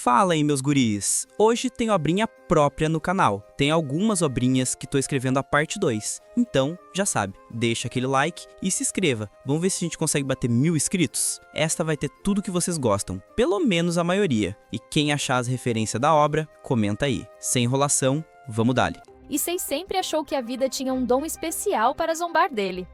Fala aí, meus guris! Hoje tem obrinha própria no canal. Tem algumas obrinhas que tô escrevendo a parte 2. Então, já sabe, deixa aquele like e se inscreva. Vamos ver se a gente consegue bater 1000 inscritos? Esta vai ter tudo que vocês gostam, pelo menos a maioria. E quem achar as referências da obra, comenta aí. Sem enrolação, vamos dali. Issei sempre achou que a vida tinha um dom especial para zombar dele.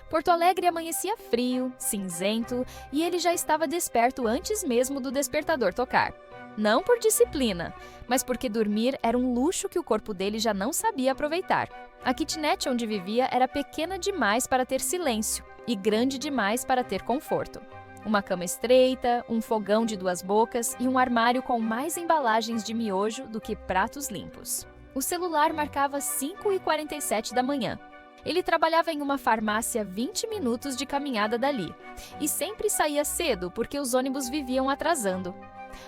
Porto Alegre amanhecia frio, cinzento, e ele já estava desperto antes mesmo do despertador tocar. Não por disciplina, mas porque dormir era um luxo que o corpo dele já não sabia aproveitar. A kitnet onde vivia era pequena demais para ter silêncio e grande demais para ter conforto. Uma cama estreita, um fogão de 2 bocas e um armário com mais embalagens de miojo do que pratos limpos. O celular marcava 5h47 da manhã. Ele trabalhava em uma farmácia 20 minutos de caminhada dali e sempre saía cedo porque os ônibus viviam atrasando.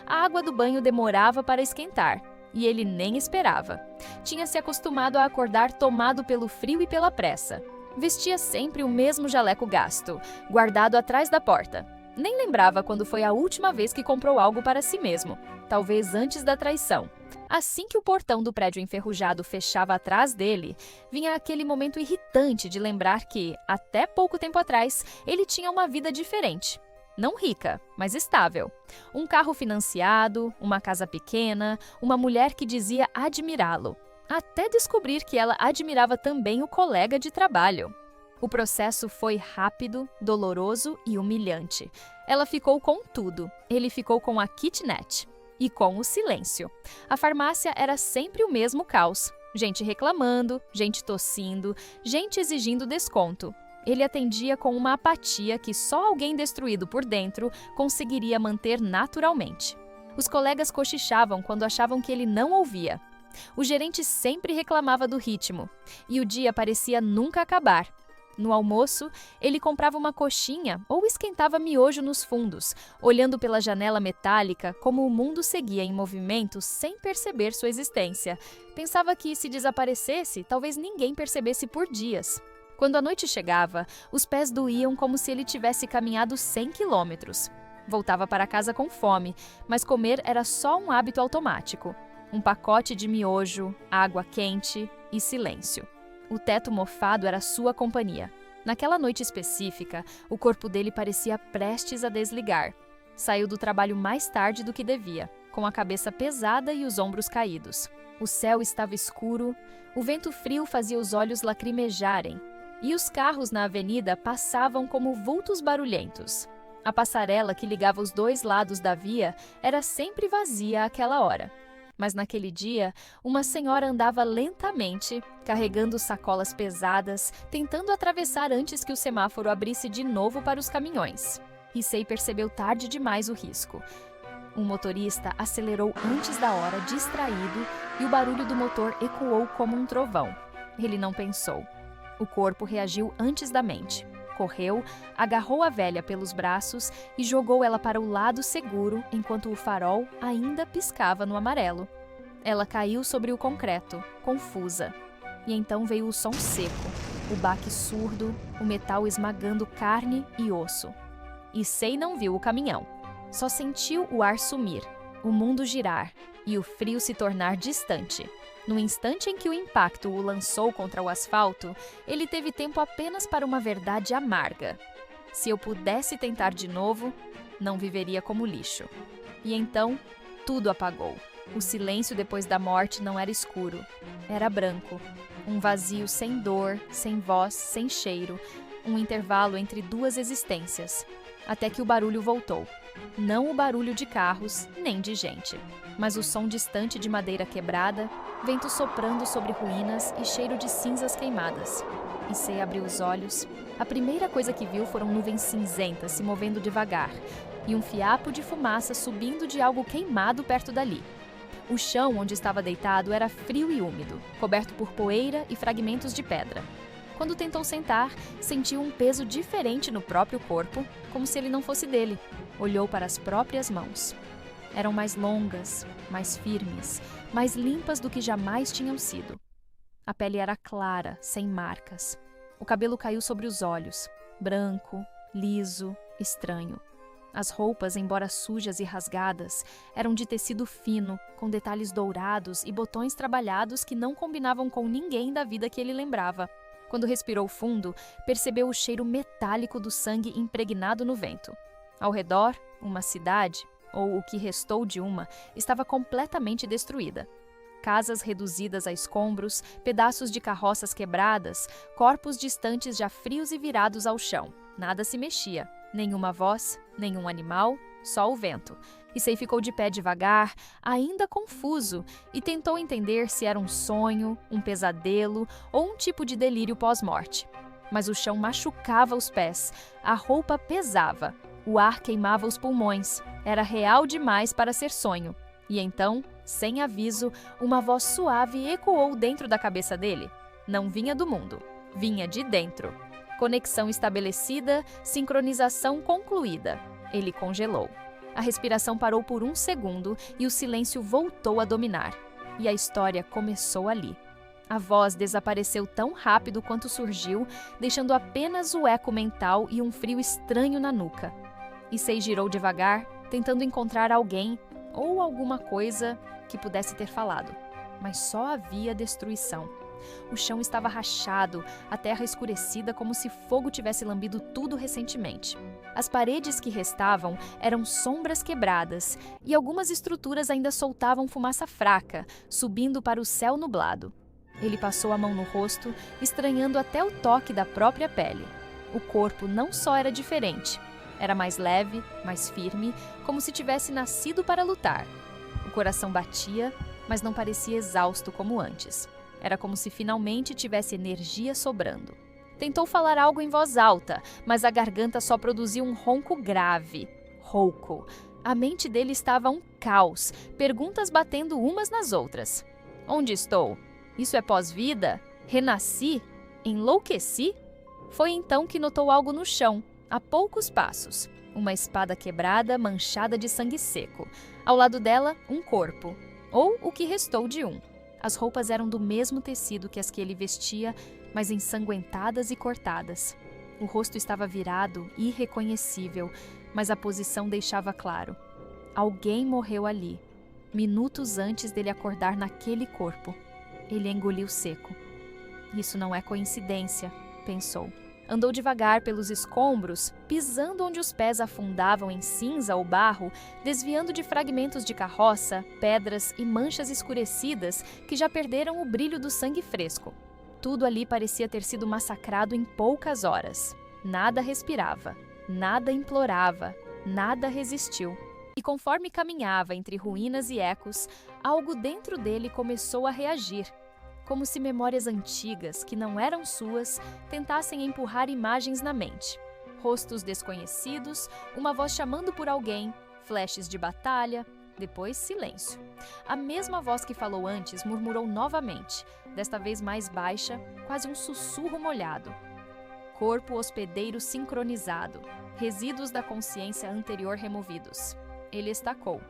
A água do banho demorava para esquentar e ele nem esperava. Tinha se acostumado a acordar tomado pelo frio e pela pressa. Vestia sempre o mesmo jaleco gasto, guardado atrás da porta. Nem lembrava quando foi a última vez que comprou algo para si mesmo, talvez antes da traição. Assim que o portão do prédio enferrujado fechava atrás dele, vinha aquele momento irritante de lembrar que, até pouco tempo atrás, ele tinha uma vida diferente. Não rica, mas estável. Um carro financiado, uma casa pequena, uma mulher que dizia admirá-lo. Até descobrir que ela admirava também o colega de trabalho. O processo foi rápido, doloroso e humilhante. Ela ficou com tudo. Ele ficou com a kitnet. E com o silêncio. A farmácia era sempre o mesmo caos. Gente reclamando, gente tossindo, gente exigindo desconto. Ele atendia com uma apatia que só alguém destruído por dentro conseguiria manter naturalmente. Os colegas cochichavam quando achavam que ele não ouvia. O gerente sempre reclamava do ritmo. E o dia parecia nunca acabar. No almoço, ele comprava uma coxinha ou esquentava miojo nos fundos, olhando pela janela metálica como o mundo seguia em movimento sem perceber sua existência. Pensava que, se desaparecesse, talvez ninguém percebesse por dias. Quando a noite chegava, os pés doíam como se ele tivesse caminhado 100 quilômetros. Voltava para casa com fome, mas comer era só um hábito automático. Um pacote de miojo, água quente e silêncio. O teto mofado era sua companhia. Naquela noite específica, o corpo dele parecia prestes a desligar. Saiu do trabalho mais tarde do que devia, com a cabeça pesada e os ombros caídos. O céu estava escuro, o vento frio fazia os olhos lacrimejarem, e os carros na avenida passavam como vultos barulhentos. A passarela que ligava os 2 lados da via era sempre vazia àquela hora. Mas naquele dia, uma senhora andava lentamente, carregando sacolas pesadas, tentando atravessar antes que o semáforo abrisse de novo para os caminhões. Issei percebeu tarde demais o risco. Um motorista acelerou antes da hora, distraído, e o barulho do motor ecoou como um trovão. Ele não pensou. O corpo reagiu antes da mente. Correu, agarrou a velha pelos braços e jogou ela para o lado seguro enquanto o farol ainda piscava no amarelo. Ela caiu sobre o concreto, confusa. E então veio o som seco, o baque surdo, o metal esmagando carne e osso. Issei não viu o caminhão. Só sentiu o ar sumir, o mundo girar e o frio se tornar distante. No instante em que o impacto o lançou contra o asfalto, ele teve tempo apenas para uma verdade amarga. Se eu pudesse tentar de novo, não viveria como lixo. E então, tudo apagou. O silêncio depois da morte não era escuro, era branco. Um vazio sem dor, sem voz, sem cheiro. Um intervalo entre 2 existências. Até que o barulho voltou. Não o barulho de carros, nem de gente, mas o som distante de madeira quebrada, vento soprando sobre ruínas e cheiro de cinzas queimadas. Issei abriu os olhos. A primeira coisa que viu foram nuvens cinzentas se movendo devagar e um fiapo de fumaça subindo de algo queimado perto dali. O chão onde estava deitado era frio e úmido, coberto por poeira e fragmentos de pedra. Quando tentou sentar, sentiu um peso diferente no próprio corpo, como se ele não fosse dele. Olhou para as próprias mãos. Eram mais longas, mais firmes, mais limpas do que jamais tinham sido. A pele era clara, sem marcas. O cabelo caiu sobre os olhos, branco, liso, estranho. As roupas, embora sujas e rasgadas, eram de tecido fino, com detalhes dourados e botões trabalhados que não combinavam com ninguém da vida que ele lembrava. Quando respirou fundo, percebeu o cheiro metálico do sangue impregnado no vento. Ao redor, uma cidade, ou o que restou de uma, estava completamente destruída. Casas reduzidas a escombros, pedaços de carroças quebradas, corpos distantes já frios e virados ao chão. Nada se mexia. Nenhuma voz, nenhum animal, só o vento. Issei ficou de pé devagar, ainda confuso, e tentou entender se era um sonho, um pesadelo ou um tipo de delírio pós-morte. Mas o chão machucava os pés, a roupa pesava, o ar queimava os pulmões. Era real demais para ser sonho. E então, sem aviso, uma voz suave ecoou dentro da cabeça dele. Não vinha do mundo, vinha de dentro. Conexão estabelecida, sincronização concluída. Ele congelou. A respiração parou por um segundo e o silêncio voltou a dominar. E a história começou ali. A voz desapareceu tão rápido quanto surgiu, deixando apenas o eco mental e um frio estranho na nuca. Issei girou devagar, tentando encontrar alguém ou alguma coisa que pudesse ter falado. Mas só havia destruição. O chão estava rachado, a terra escurecida como se fogo tivesse lambido tudo recentemente. As paredes que restavam eram sombras quebradas e algumas estruturas ainda soltavam fumaça fraca, subindo para o céu nublado. Ele passou a mão no rosto, estranhando até o toque da própria pele. O corpo não só era diferente, era mais leve, mais firme, como se tivesse nascido para lutar. O coração batia, mas não parecia exausto como antes. Era como se finalmente tivesse energia sobrando. Tentou falar algo em voz alta, mas a garganta só produzia um ronco grave. Rouco. A mente dele estava um caos, perguntas batendo umas nas outras. Onde estou? Isso é pós-vida? Renasci? Enlouqueci? Foi então que notou algo no chão, a poucos passos. Uma espada quebrada, manchada de sangue seco. Ao lado dela, um corpo. Ou o que restou de um. As roupas eram do mesmo tecido que as que ele vestia, mas ensanguentadas e cortadas. O rosto estava virado, irreconhecível, mas a posição deixava claro. Alguém morreu ali, minutos antes dele acordar naquele corpo. Ele engoliu seco. Isso não é coincidência, pensou. Andou devagar pelos escombros, pisando onde os pés afundavam em cinza ou barro, desviando de fragmentos de carroça, pedras e manchas escurecidas que já perderam o brilho do sangue fresco. Tudo ali parecia ter sido massacrado em poucas horas. Nada respirava, nada implorava, nada resistiu. E conforme caminhava entre ruínas e ecos, algo dentro dele começou a reagir. Como se memórias antigas, que não eram suas, tentassem empurrar imagens na mente. Rostos desconhecidos, uma voz chamando por alguém, flashes de batalha, depois silêncio. A mesma voz que falou antes murmurou novamente, desta vez mais baixa, quase um sussurro molhado. Corpo hospedeiro sincronizado, resíduos da consciência anterior removidos. Ele estacou.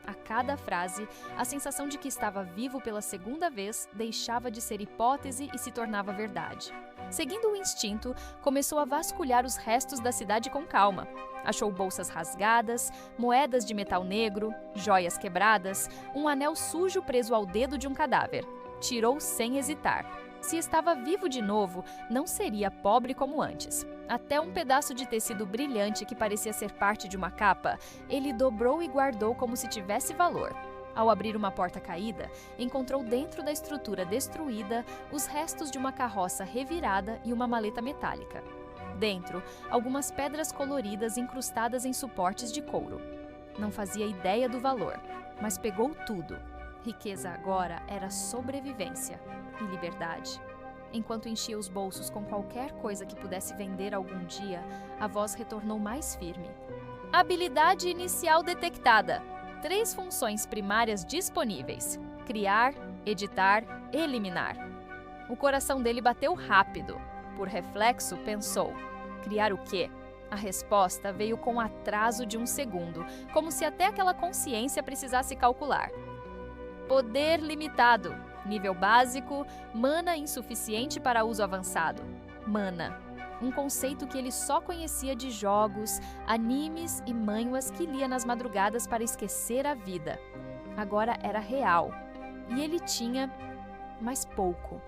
A cada frase, a sensação de que estava vivo pela segunda vez deixava de ser hipótese e se tornava verdade. Seguindo o instinto, começou a vasculhar os restos da cidade com calma. Achou bolsas rasgadas, moedas de metal negro, joias quebradas, um anel sujo preso ao dedo de um cadáver. Tirou sem hesitar. Se estava vivo de novo, não seria pobre como antes. Até um pedaço de tecido brilhante que parecia ser parte de uma capa, ele dobrou e guardou como se tivesse valor. Ao abrir uma porta caída, encontrou dentro da estrutura destruída os restos de uma carroça revirada e uma maleta metálica. Dentro, algumas pedras coloridas incrustadas em suportes de couro. Não fazia ideia do valor, mas pegou tudo. Riqueza agora era sobrevivência e liberdade. Enquanto enchia os bolsos com qualquer coisa que pudesse vender algum dia, a voz retornou mais firme. Habilidade inicial detectada. 3 funções primárias disponíveis: criar, editar, eliminar. O coração dele bateu rápido. Por reflexo, pensou: criar o quê? A resposta veio com atraso de um segundo, como se até aquela consciência precisasse calcular. Poder limitado. Nível básico, mana insuficiente para uso avançado. Mana. um conceito que ele só conhecia de jogos, animes e manhwas que lia nas madrugadas para esquecer a vida. Agora era real. E ele tinha mais pouco.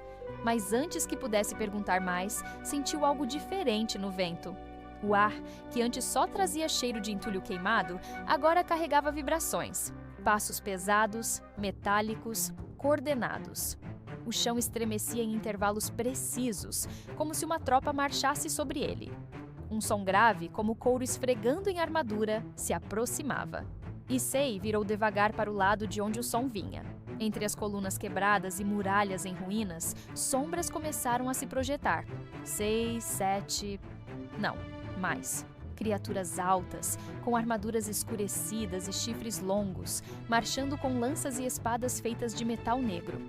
Mas antes que pudesse perguntar mais, sentiu algo diferente no vento. O ar, que antes só trazia cheiro de entulho queimado, agora carregava vibrações. Passos pesados, metálicos, coordenados. O chão estremecia em intervalos precisos, como se uma tropa marchasse sobre ele. Um som grave, como couro esfregando em armadura, se aproximava. Issei virou devagar para o lado de onde o som vinha. Entre as colunas quebradas e muralhas em ruínas, sombras começaram a se projetar. 6, 7... Não, mais. Criaturas altas, com armaduras escurecidas e chifres longos, marchando com lanças e espadas feitas de metal negro.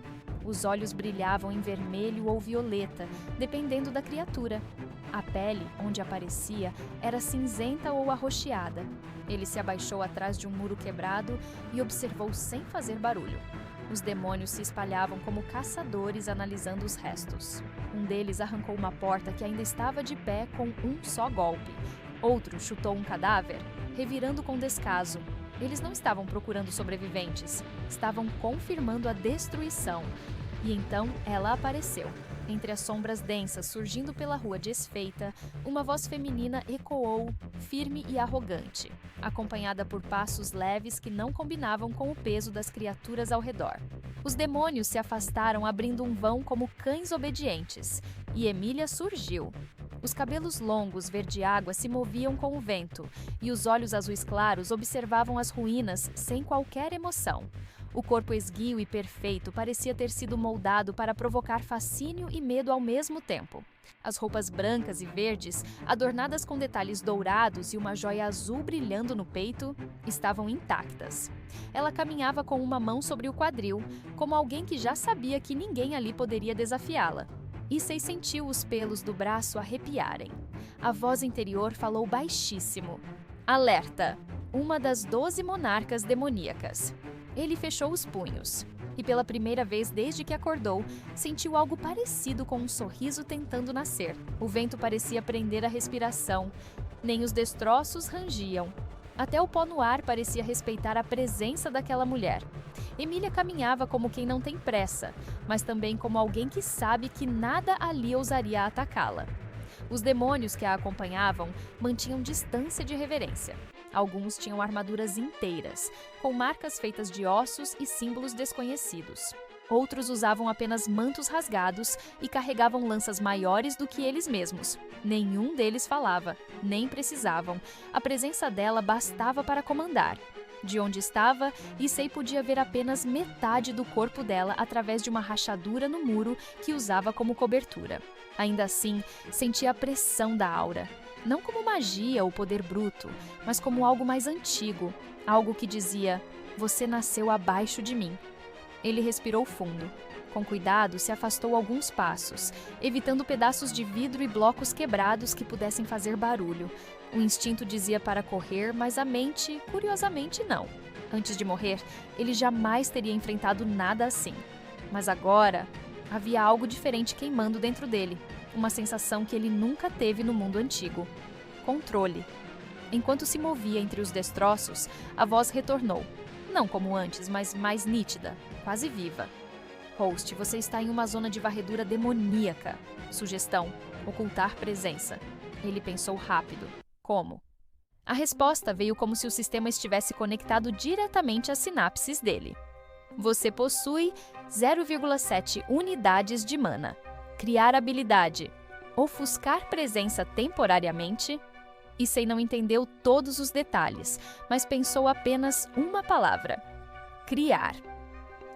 Os olhos brilhavam em vermelho ou violeta, dependendo da criatura. A pele, onde aparecia, era cinzenta ou arroxeada. Ele se abaixou atrás de um muro quebrado e observou sem fazer barulho. Os demônios se espalhavam como caçadores analisando os restos. Um deles arrancou uma porta que ainda estava de pé com um só golpe. Outro chutou um cadáver, revirando com descaso. Eles não estavam procurando sobreviventes, estavam confirmando a destruição. E então ela apareceu. Entre as sombras densas surgindo pela rua desfeita, uma voz feminina ecoou, firme e arrogante, acompanhada por passos leves que não combinavam com o peso das criaturas ao redor. Os demônios se afastaram abrindo um vão como cães obedientes, e Emília surgiu. Os cabelos longos verde-água se moviam com o vento, e os olhos azuis claros observavam as ruínas sem qualquer emoção. O corpo esguio e perfeito parecia ter sido moldado para provocar fascínio e medo ao mesmo tempo. As roupas brancas e verdes, adornadas com detalhes dourados e uma joia azul brilhando no peito, estavam intactas. Ela caminhava com uma mão sobre o quadril, como alguém que já sabia que ninguém ali poderia desafiá-la. Issei sentiu os pelos do braço arrepiarem. A voz interior falou baixíssimo. Alerta! Uma das 12 monarcas demoníacas. Ele fechou os punhos. E pela primeira vez desde que acordou, sentiu algo parecido com um sorriso tentando nascer. O vento parecia prender a respiração. Nem os destroços rangiam. Até o pó no ar parecia respeitar a presença daquela mulher. Emília caminhava como quem não tem pressa, mas também como alguém que sabe que nada ali ousaria atacá-la. Os demônios que a acompanhavam mantinham distância de reverência. Alguns tinham armaduras inteiras, com marcas feitas de ossos e símbolos desconhecidos. Outros usavam apenas mantos rasgados e carregavam lanças maiores do que eles mesmos. Nenhum deles falava, nem precisavam. A presença dela bastava para comandar. De onde estava, Issei podia ver apenas metade do corpo dela através de uma rachadura no muro que usava como cobertura. Ainda assim, sentia a pressão da aura. Não como magia ou poder bruto, mas como algo mais antigo. Algo que dizia, você nasceu abaixo de mim. Ele respirou fundo. Com cuidado, se afastou alguns passos, evitando pedaços de vidro e blocos quebrados que pudessem fazer barulho. O instinto dizia para correr, mas a mente, curiosamente, não. Antes de morrer, ele jamais teria enfrentado nada assim. Mas agora, havia algo diferente queimando dentro dele. Uma sensação que ele nunca teve no mundo antigo. Controle. Enquanto se movia entre os destroços, a voz retornou. Não como antes, mas mais nítida, quase viva. Host, você está em uma zona de varredura demoníaca. Sugestão: ocultar presença. Ele pensou rápido. Como? A resposta veio como se o sistema estivesse conectado diretamente às sinapses dele. Você possui 0,7 unidades de mana. Criar habilidade. Ofuscar presença temporariamente. Issei não entendeu todos os detalhes, mas pensou apenas uma palavra. Criar.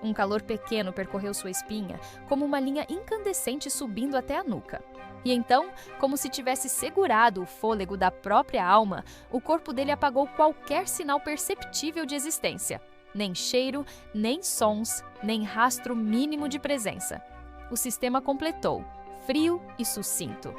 Um calor pequeno percorreu sua espinha, como uma linha incandescente subindo até a nuca. E então, como se tivesse segurado o fôlego da própria alma, o corpo dele apagou qualquer sinal perceptível de existência. Nem cheiro, nem sons, nem rastro mínimo de presença. O sistema completou, frio e sucinto.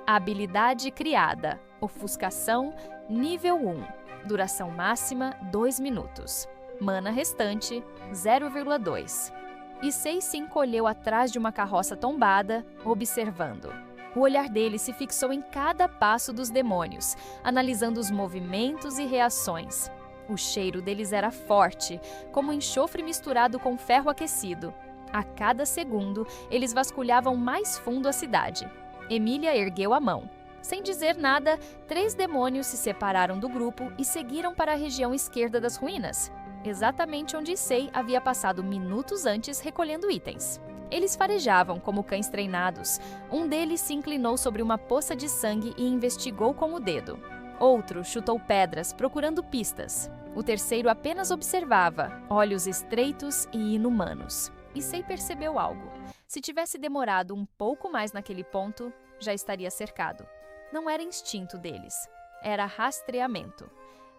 Habilidade criada. Ofuscação, nível 1. Duração máxima, 2 minutos. Mana restante, 0,2. Issei se encolheu atrás de uma carroça tombada, observando. O olhar dele se fixou em cada passo dos demônios, analisando os movimentos e reações. O cheiro deles era forte, como enxofre misturado com ferro aquecido. A cada segundo, eles vasculhavam mais fundo a cidade. Emília ergueu a mão. Sem dizer nada, 3 demônios se separaram do grupo e seguiram para a região esquerda das ruínas, exatamente onde Issei havia passado minutos antes recolhendo itens. Eles farejavam como cães treinados. Um deles se inclinou sobre uma poça de sangue e investigou com o dedo. Outro chutou pedras, procurando pistas. O terceiro apenas observava, olhos estreitos e inumanos. Issei percebeu algo. Se tivesse demorado um pouco mais naquele ponto, já estaria cercado. Não era instinto deles, era rastreamento.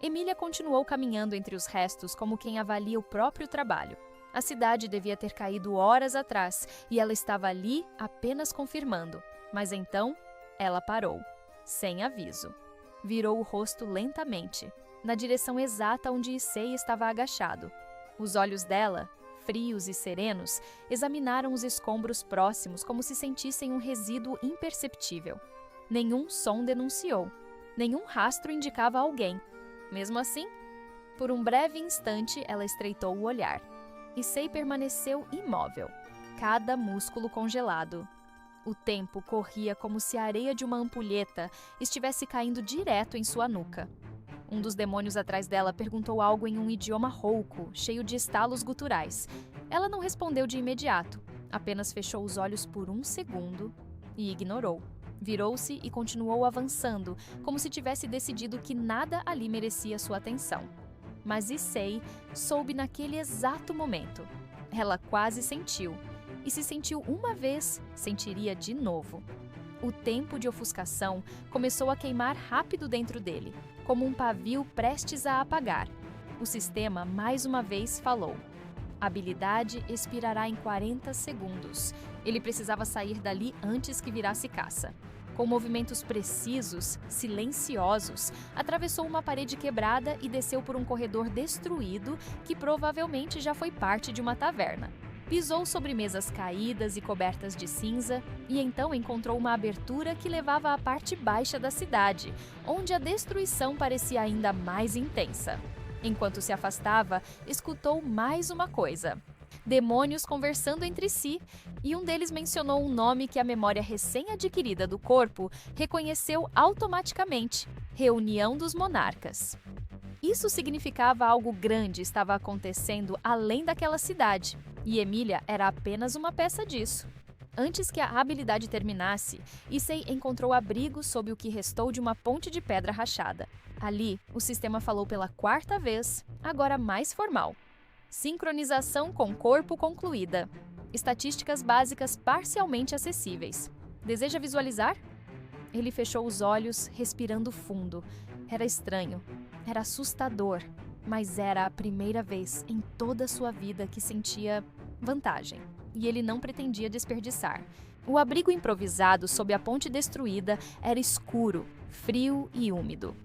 Emília continuou caminhando entre os restos como quem avalia o próprio trabalho. A cidade devia ter caído horas atrás e ela estava ali apenas confirmando. Mas então, ela parou, sem aviso. Virou o rosto lentamente, na direção exata onde Issei estava agachado. Os olhos dela, frios e serenos, examinaram os escombros próximos como se sentissem um resíduo imperceptível. Nenhum som denunciou, nenhum rastro indicava alguém. Mesmo assim, por um breve instante ela estreitou o olhar. Issei permaneceu imóvel, cada músculo congelado. O tempo corria como se a areia de uma ampulheta estivesse caindo direto em sua nuca. Um dos demônios atrás dela perguntou algo em um idioma rouco, cheio de estalos guturais. Ela não respondeu de imediato, apenas fechou os olhos por um segundo e ignorou. Virou-se e continuou avançando, como se tivesse decidido que nada ali merecia sua atenção. Mas Issei soube naquele exato momento. Ela quase sentiu. E se sentiu uma vez, sentiria de novo. O tempo de ofuscação começou a queimar rápido dentro dele, como um pavio prestes a apagar. O sistema mais uma vez falou. A habilidade expirará em 40 segundos. Ele precisava sair dali antes que virasse caça. Com movimentos precisos, silenciosos, atravessou uma parede quebrada e desceu por um corredor destruído que provavelmente já foi parte de uma taverna. Pisou sobre mesas caídas e cobertas de cinza e então encontrou uma abertura que levava à parte baixa da cidade, onde a destruição parecia ainda mais intensa. Enquanto se afastava, escutou mais uma coisa. Demônios conversando entre si, e um deles mencionou um nome que a memória recém-adquirida do corpo reconheceu automaticamente: Reunião dos Monarcas. Isso significava algo grande estava acontecendo além daquela cidade, e Emília era apenas uma peça disso. Antes que a habilidade terminasse, Issei encontrou abrigo sob o que restou de uma ponte de pedra rachada. Ali, o sistema falou pela 4ª vez, agora mais formal. Sincronização com corpo concluída. Estatísticas básicas parcialmente acessíveis. Deseja visualizar? Ele fechou os olhos, respirando fundo. Era estranho. Era assustador. Mas era a primeira vez em toda a sua vida que sentia vantagem. E ele não pretendia desperdiçar. O abrigo improvisado sob a ponte destruída era escuro, frio e úmido.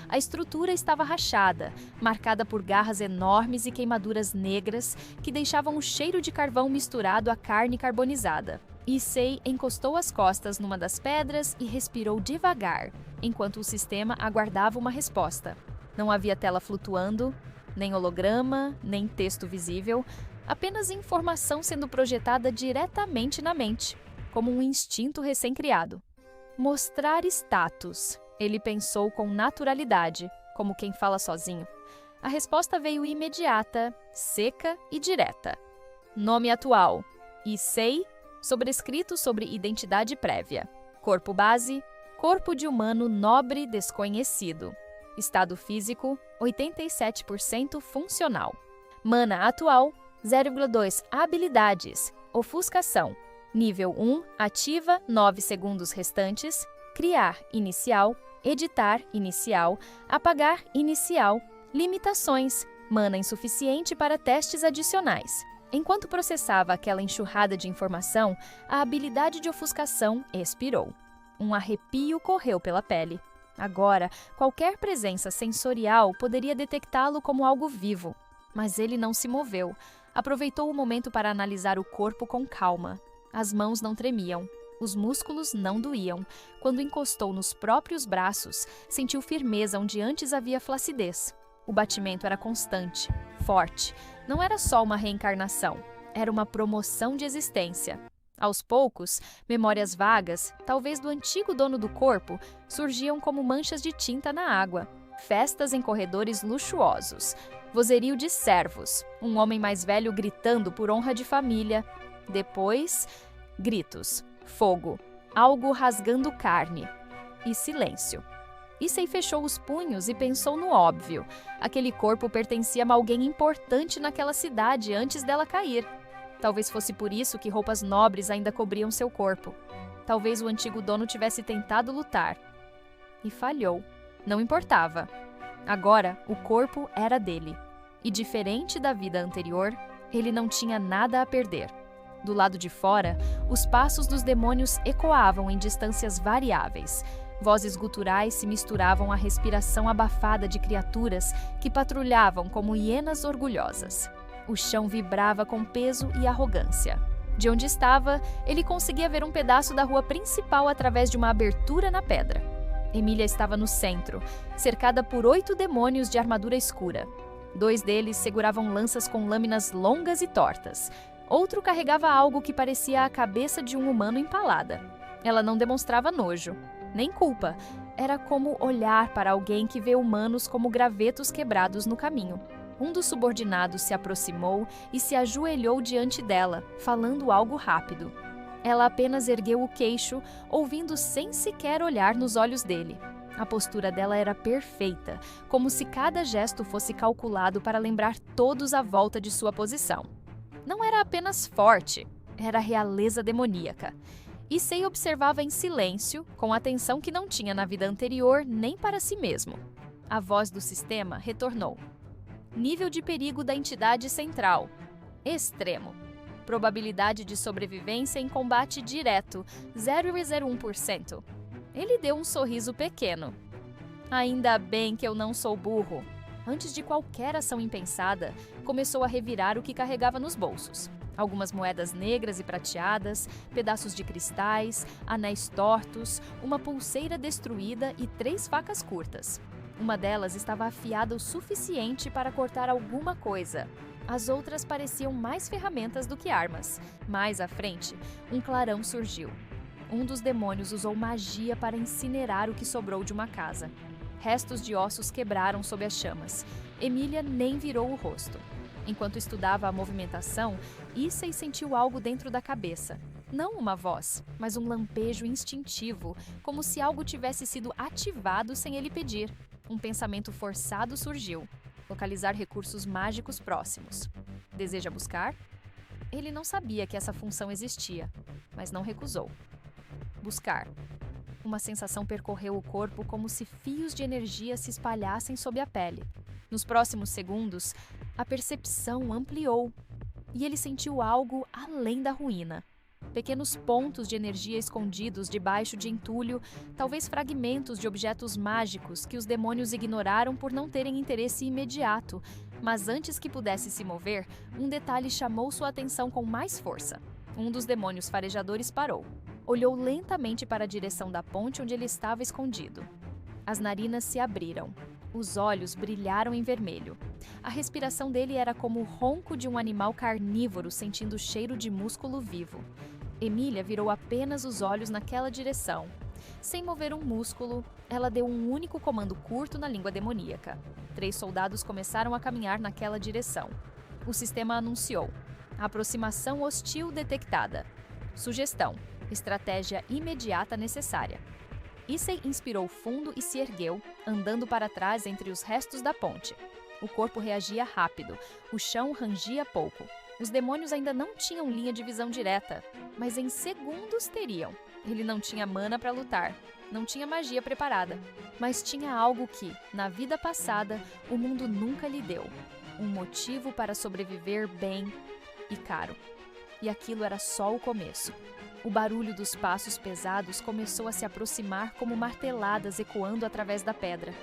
A estrutura estava rachada, marcada por garras enormes e queimaduras negras que deixavam o cheiro de carvão misturado à carne carbonizada. Issei encostou as costas numa das pedras e respirou devagar, enquanto o sistema aguardava uma resposta. Não havia tela flutuando, nem holograma, nem texto visível, apenas informação sendo projetada diretamente na mente, como um instinto recém-criado. Mostrar status. Ele pensou com naturalidade, como quem fala sozinho. A resposta veio imediata, seca e direta. Nome atual: Issei, sobrescrito sobre identidade prévia. Corpo base: corpo de humano nobre desconhecido. Estado físico: 87% funcional. Mana atual: 0,2 habilidades. Ofuscação: nível 1, ativa 9 segundos restantes. Criar inicial, editar inicial, apagar inicial. Limitações: mana insuficiente para testes adicionais. Enquanto processava aquela enxurrada de informação, a habilidade de ofuscação expirou. Um arrepio correu pela pele. Agora, qualquer presença sensorial poderia detectá-lo como algo vivo. Mas ele não se moveu. Aproveitou o momento para analisar o corpo com calma. As mãos não tremiam. Os músculos não doíam. Quando encostou nos próprios braços, sentiu firmeza onde antes havia flacidez. O batimento era constante, forte. Não era só uma reencarnação, era uma promoção de existência. Aos poucos, memórias vagas, talvez do antigo dono do corpo, surgiam como manchas de tinta na água. Festas em corredores luxuosos, vozerio de servos, um homem mais velho gritando por honra de família. Depois, gritos, fogo, algo rasgando carne e silêncio. Issei fechou os punhos e pensou no óbvio. Aquele corpo pertencia a alguém importante naquela cidade antes dela cair. Talvez fosse por isso que roupas nobres ainda cobriam seu corpo. Talvez o antigo dono tivesse tentado lutar. E falhou. Não importava. Agora, o corpo era dele. E diferente da vida anterior, ele não tinha nada a perder. Do lado de fora, os passos dos demônios ecoavam em distâncias variáveis. Vozes guturais se misturavam à respiração abafada de criaturas que patrulhavam como hienas orgulhosas. O chão vibrava com peso e arrogância. De onde estava, ele conseguia ver um pedaço da rua principal através de uma abertura na pedra. Emília estava no centro, cercada por 8 demônios de armadura escura. 2 deles seguravam lanças com lâminas longas e tortas. Outro carregava algo que parecia a cabeça de um humano empalada. Ela não demonstrava nojo, nem culpa. Era como olhar para alguém que vê humanos como gravetos quebrados no caminho. Um dos subordinados se aproximou e se ajoelhou diante dela, falando algo rápido. Ela apenas ergueu o queixo, ouvindo sem sequer olhar nos olhos dele. A postura dela era perfeita, como se cada gesto fosse calculado para lembrar todos à volta de sua posição. Não era apenas forte, era realeza demoníaca. Issei observava em silêncio, com atenção que não tinha na vida anterior nem para si mesmo. A voz do sistema retornou. Nível de perigo da entidade central. Extremo. Probabilidade de sobrevivência em combate direto, 0,01%. Ele deu um sorriso pequeno. Ainda bem que eu não sou burro. Antes de qualquer ação impensada, começou a revirar o que carregava nos bolsos. Algumas moedas negras e prateadas, pedaços de cristais, anéis tortos, uma pulseira destruída e 3 facas curtas. Uma delas estava afiada o suficiente para cortar alguma coisa. As outras pareciam mais ferramentas do que armas. Mais à frente, um clarão surgiu. Um dos demônios usou magia para incinerar o que sobrou de uma casa. Restos de ossos quebraram sob as chamas. Emília nem virou o rosto. Enquanto estudava a movimentação, Issei sentiu algo dentro da cabeça. Não uma voz, mas um lampejo instintivo, como se algo tivesse sido ativado sem ele pedir. Um pensamento forçado surgiu. Localizar recursos mágicos próximos. Deseja buscar? Ele não sabia que essa função existia, mas não recusou. Buscar. Uma sensação percorreu o corpo como se fios de energia se espalhassem sob a pele. Nos próximos segundos, a percepção ampliou e ele sentiu algo além da ruína. Pequenos pontos de energia escondidos debaixo de entulho, talvez fragmentos de objetos mágicos que os demônios ignoraram por não terem interesse imediato. Mas antes que pudesse se mover, um detalhe chamou sua atenção com mais força. Um dos demônios farejadores parou. Olhou lentamente para a direção da ponte onde ele estava escondido. As narinas se abriram. Os olhos brilharam em vermelho. A respiração dele era como o ronco de um animal carnívoro sentindo o cheiro de músculo vivo. Emília virou apenas os olhos naquela direção. Sem mover um músculo, ela deu um único comando curto na língua demoníaca. 3 soldados começaram a caminhar naquela direção. O sistema anunciou: aproximação hostil detectada. Sugestão: estratégia imediata necessária. Issei inspirou fundo e se ergueu, andando para trás entre os restos da ponte. O corpo reagia rápido, o chão rangia pouco. Os demônios ainda não tinham linha de visão direta, mas em segundos teriam. Ele não tinha mana para lutar, não tinha magia preparada, mas tinha algo que, na vida passada, o mundo nunca lhe deu. Um motivo para sobreviver bem e caro. E aquilo era só o começo. O barulho dos passos pesados começou a se aproximar como marteladas ecoando através da pedra.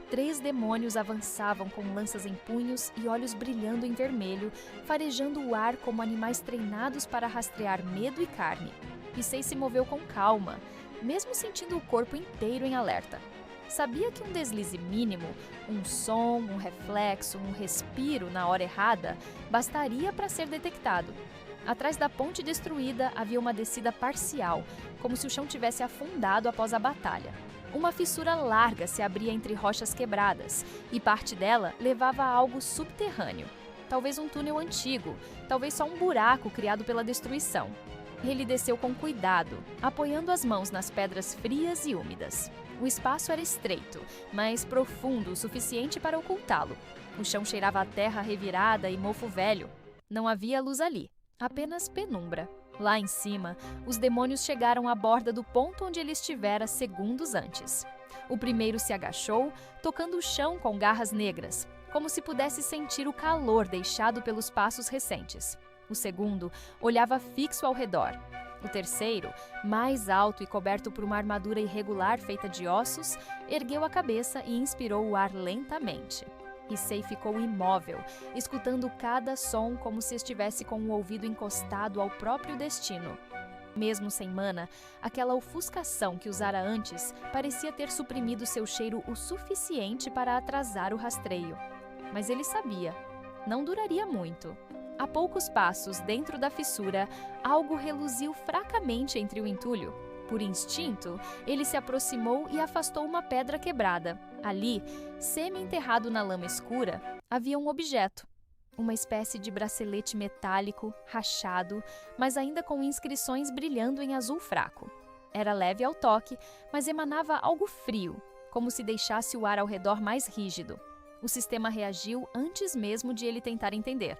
3 demônios avançavam com lanças em punhos e olhos brilhando em vermelho, farejando o ar como animais treinados para rastrear medo e carne. Issei se moveu com calma, mesmo sentindo o corpo inteiro em alerta. Sabia que um deslize mínimo, um som, um reflexo, um respiro na hora errada, bastaria para ser detectado. Atrás da ponte destruída havia uma descida parcial, como se o chão tivesse afundado após a batalha. Uma fissura larga se abria entre rochas quebradas, e parte dela levava a algo subterrâneo. Talvez um túnel antigo, talvez só um buraco criado pela destruição. Ele desceu com cuidado, apoiando as mãos nas pedras frias e úmidas. O espaço era estreito, mas profundo o suficiente para ocultá-lo. O chão cheirava a terra revirada e mofo velho. Não havia luz ali, apenas penumbra. Lá em cima, os demônios chegaram à borda do ponto onde ele estivera segundos antes. O primeiro se agachou, tocando o chão com garras negras, como se pudesse sentir o calor deixado pelos passos recentes. O segundo olhava fixo ao redor. O terceiro, mais alto e coberto por uma armadura irregular feita de ossos, ergueu a cabeça e inspirou o ar lentamente. Issei ficou imóvel, escutando cada som como se estivesse com o ouvido encostado ao próprio destino. Mesmo sem mana, aquela ofuscação que usara antes parecia ter suprimido seu cheiro o suficiente para atrasar o rastreio. Mas ele sabia, não duraria muito. A poucos passos dentro da fissura, algo reluziu fracamente entre o entulho. Por instinto, ele se aproximou e afastou uma pedra quebrada. Ali, semi-enterrado na lama escura, havia um objeto. Uma espécie de bracelete metálico, rachado, mas ainda com inscrições brilhando em azul fraco. Era leve ao toque, mas emanava algo frio, como se deixasse o ar ao redor mais rígido. O sistema reagiu antes mesmo de ele tentar entender.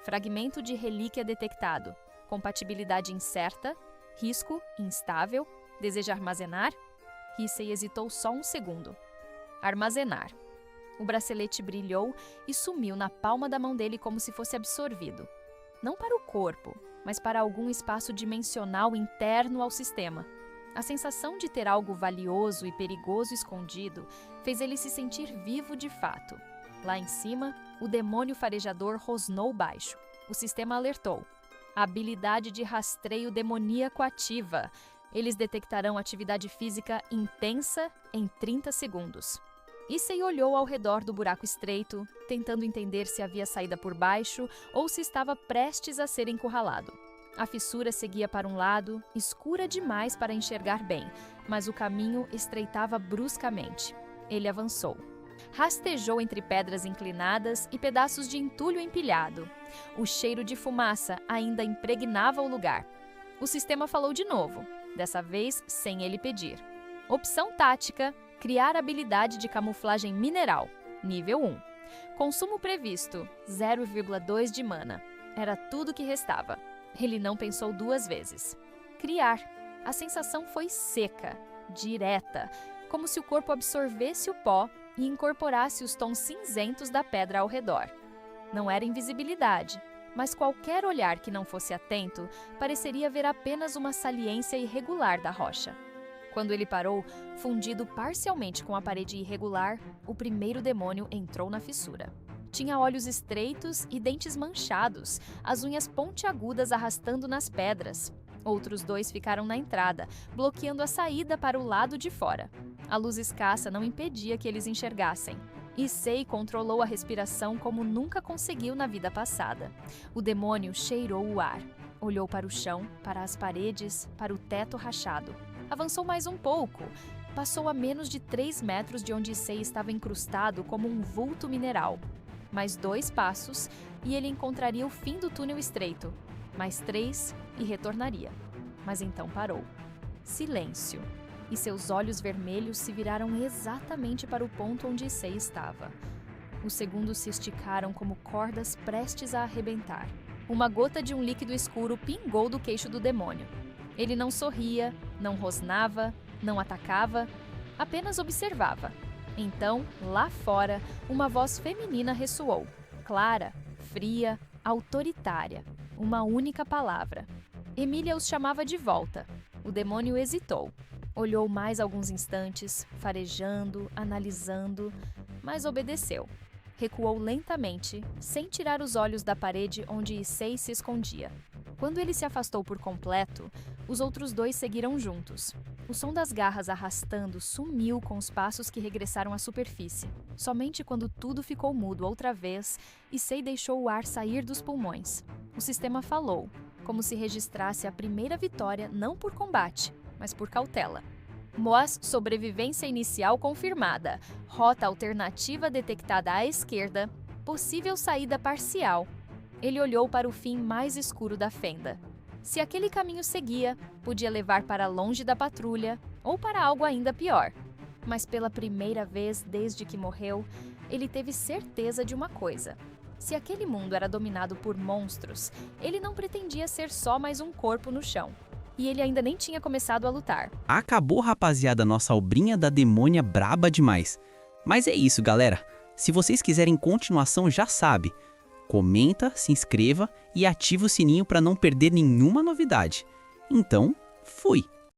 Fragmento de relíquia detectado. Compatibilidade incerta. Risco instável. Deseja armazenar? Issei hesitou só um segundo. Armazenar. O bracelete brilhou e sumiu na palma da mão dele como se fosse absorvido. Não para o corpo, mas para algum espaço dimensional interno ao sistema. A sensação de ter algo valioso e perigoso escondido fez ele se sentir vivo de fato. Lá em cima, o demônio farejador rosnou baixo. O sistema alertou. A habilidade de rastreio demoníaco ativa. Eles detectarão atividade física intensa em 30 segundos. Issei olhou ao redor do buraco estreito, tentando entender se havia saída por baixo ou se estava prestes a ser encurralado. A fissura seguia para um lado, escura demais para enxergar bem, mas o caminho estreitava bruscamente. Ele avançou. Rastejou entre pedras inclinadas e pedaços de entulho empilhado. O cheiro de fumaça ainda impregnava o lugar. O sistema falou de novo, dessa vez sem ele pedir. Opção tática: criar habilidade de camuflagem mineral, nível 1. Consumo previsto: 0,2 de mana. Era tudo que restava. Ele não pensou duas vezes. Criar. A sensação foi seca, direta, como se o corpo absorvesse o pó e incorporasse os tons cinzentos da pedra ao redor. Não era invisibilidade, mas qualquer olhar que não fosse atento pareceria ver apenas uma saliência irregular da rocha. Quando ele parou, fundido parcialmente com a parede irregular, o primeiro demônio entrou na fissura. Tinha olhos estreitos e dentes manchados, as unhas pontiagudas arrastando nas pedras. Outros dois ficaram na entrada, bloqueando a saída para o lado de fora. A luz escassa não impedia que eles enxergassem. Issei controlou a respiração como nunca conseguiu na vida passada. O demônio cheirou o ar. Olhou para o chão, para as paredes, para o teto rachado. Avançou mais um pouco. Passou a menos de 3 metros de onde Issei estava incrustado como um vulto mineral. Mais 2 passos e ele encontraria o fim do túnel estreito. Mais 3 e retornaria. Mas então parou. Silêncio. E seus olhos vermelhos se viraram exatamente para o ponto onde Issei estava. Os segundos se esticaram como cordas prestes a arrebentar. Uma gota de um líquido escuro pingou do queixo do demônio. Ele não sorria, não rosnava, não atacava, apenas observava. Então, lá fora, uma voz feminina ressoou, clara, fria, autoritária. Uma única palavra. Emília os chamava de volta. O demônio hesitou. Olhou mais alguns instantes, farejando, analisando, mas obedeceu. Recuou lentamente, sem tirar os olhos da parede onde Issei se escondia. Quando ele se afastou por completo, os outros dois seguiram juntos. O som das garras arrastando sumiu com os passos que regressaram à superfície. Somente quando tudo ficou mudo outra vez, Issei deixou o ar sair dos pulmões. O sistema falou, como se registrasse a primeira vitória não por combate, mas por cautela. Moas, sobrevivência inicial confirmada. Rota alternativa detectada à esquerda. Possível saída parcial. Ele olhou para o fim mais escuro da fenda. Se aquele caminho seguia, podia levar para longe da patrulha ou para algo ainda pior. Mas pela primeira vez desde que morreu, ele teve certeza de uma coisa. Se aquele mundo era dominado por monstros, ele não pretendia ser só mais um corpo no chão. E ele ainda nem tinha começado a lutar. Acabou, rapaziada, nossa obrinha da demônia braba demais. Mas é isso, galera. Se vocês quiserem continuação, já sabe. Comenta, se inscreva e ativa o sininho para não perder nenhuma novidade. Então, fui!